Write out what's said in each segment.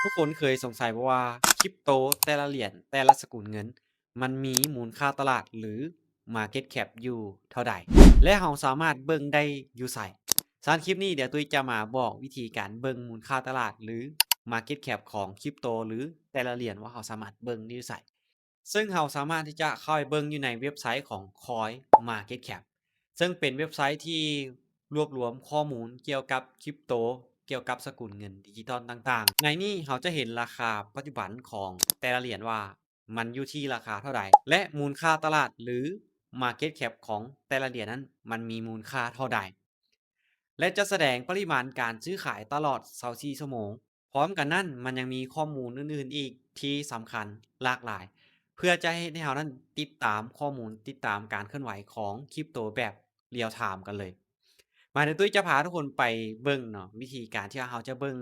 ทุกคนเคยสงสัยบ่ว่าคริปโตแต่ละเหรียญแต่ละสกุลเงินมันมีมูลค่าตลาดหรือ Market Cap อยู่เท่าใดและเราสามารถเบิ่งได้อยู่ไสสารคลิปนี้เดี๋ยวตุ้ยจะมาบอกวิธีการเบิ่งมูลค่าตลาดหรือ Market Cap ของคริปโตหรือแต่ละเหรียญว่าเราสามารถเบิ่งได้อยู่ไสซึ่งเราสามารถที่จะเข้าไปเบิ่งอยู่ในเว็บไซต์ของ CoinMarketCap ซึ่งเป็นเว็บไซต์ที่รวบรวมข้อมูลเกี่ยวกับคริปโตเกี่ยวกับสกุลเงินดิจิทัลต่างๆในนี้เราจะเห็นราคาปัจจุบันของแต่ละเหรียญว่ามันอยู่ที่ราคาเท่าใดและมูลค่าตลาดหรือ Market Cap ของแต่ละเหรียญนั้นมันมีมูลค่าเท่าใดและจะแสดงปริมาณการซื้อขายตลอด24ชั่วโมงพร้อมกันนั้นมันยังมีข้อมูลอื่นๆอีกที่สำคัญหลากหลายเพื่อจะให้เรานั้นติดตามข้อมูลติดตามการเคลื่อนไหวของคริปโตแบบเรียลไทม์กันเลยมาเดี๋ยวตุ้ยจะพาทุกคนไปเบิ่งเนาะวิธีการที่เราจะเบิ่ง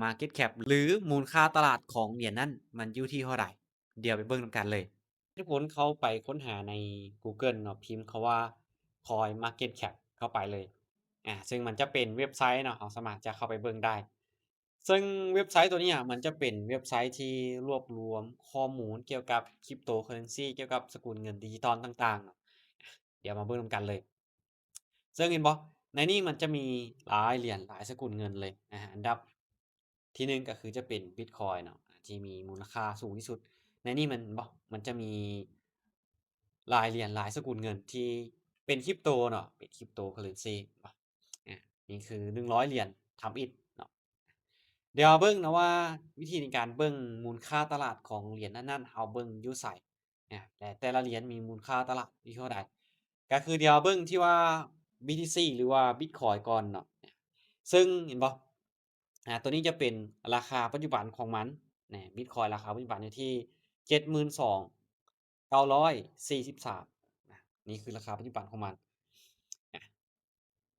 Market Cap หรือมูลค่าตลาดของเหรียญนั้นมันอยู่ที่เท่าใดเดี๋ยวไปเบิ่งนำกันเลยทุกคนเข้าไปค้นหาในกูเกิลเนาะพิมพ์คำว่า CoinMarketCap เข้าไปเลยซึ่งมันจะเป็นเว็บไซต์เนาะเราสามารถจะเข้าไปเบิ่งได้ซึ่งเว็บไซต์ตัวเนี้ยมันจะเป็นเว็บไซต์ที่รวบรวมข้อมูลเกี่ยวกับ Cryptocurrency เกี่ยวกับสกุลเงินดิจิทัลต่างๆเนาะเดี๋ยวมาเบิ่งนำกันเลยซึ่งเห็นบ่ในนี้มันจะมีหลายเหรียญหลายสกุลเงินเลยอันดับที่1ก็คือจะเป็นบิตคอยน์เนาะที่มีมูลค่าสูงที่สุดในนี้มันบ่มันจะมีหลายเหรียญหลายสกุลเงินที่เป็นคริปโตเนาะเป็น Cryptocurrency บ่อานี่คือ100เหรียญทำอิฐเนาะเดี๋ยวมาเบิ่งเนาะว่าวิธีในการเบิ่งมูลค่าตลาดของเหรียญนั้นๆเราเบิ่งอยู่ไสและแต่ละเหรียญมีมูลค่าตลาดอยู่เท่าใดก็คือเดี๋ยวเบิ่งที่ว่า BTC หรือว่าบิตคอยน์ก่อนเนาะซึ่งเห็นบ่ตัวนี้จะเป็นราคาปัจจุบันของมันบิตคอยน์ราคาปัจจุบันอยู่ที่72,943นะนี่คือราคาปัจจุบันของมันอา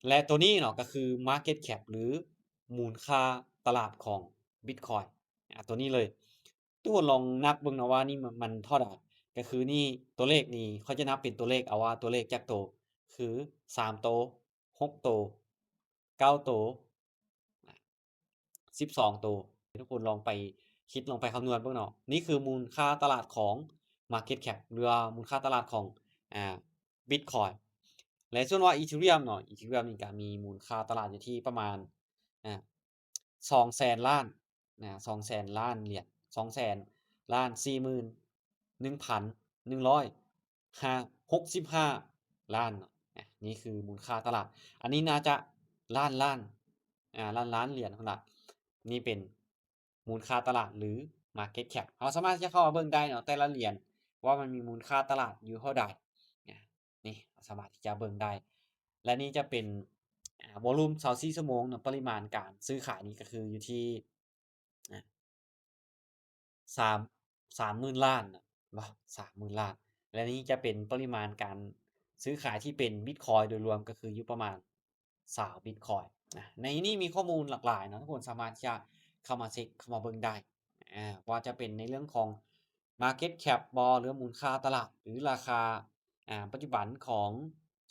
และตัวนี้เนาะก็คือ Market Cap หรือมูลค่าตลาดของบิตคอยน์ตัวนี้เลยทุกคนลองนับเบิ่งเนาะว่านี่มันเท่าใดก็คือนี่ตัวเลขนี่เขาจะนับเป็นตัวเลขเอาว่าตัวเลขจักโตคือ3โต6โต9โตอา12โตให้ทุกคนลองไปคิดลองไปคำนวณเบิ่งเนาะนี่คือมูลค่าตลาดของ Market Cap หรือว่ามูลค่าตลาดของอ่าบิตคอยน์และส่วนว่า Ethereum เนาะ Ethereum นี่ก็มีมูลค่าตลาดอยู่ที่ประมาณอ่า200,000,000,000200,000,000,000เหรียญ200,000,041,100ห้า65ล้านเนาะนี่คือมูลค่าตลาดอันนี้น่าจะล้านล้านๆเหรียญพุ่นล่ะนี่เป็นมูลค่าตลาดหรือ Market Cap เราสามารถที่จะเข้ามาเบิ่งได้เนาะแต่ละเหรียญว่ามันมีมูลค่าตลาดอยู่เท่าใดอานี่สามารถที่จะเบิ่งได้และนี่จะเป็นวอลลุ่ม24ชั่วโมงเนาะปริมาณการซื้อขายนี่ก็คืออยู่ที่อา สาม30,000,000น่ะเนาะ30,000,000และนี่จะเป็นปริมาณการซื้อขายที่เป็นบิตคอยน์โดยรวมก็คืออยู่ประมาณ20บิตคอยน์ในนี้มีข้อมูลหลากหลายเนาะทุกคนสามารถที่จะเข้ามาเช็กเข้ามาเบิ่งได้ว่าจะเป็นในเรื่องของ Market Cap บ่หรือว่ามูลค่าตลาดหรือราคาปัจจุบันของ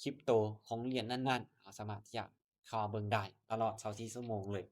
คริปโตของเหรียญนั้นๆเราสามารถที่จะเข้ามาเบิ่งได้ตลอด24ชั่วโมงเลย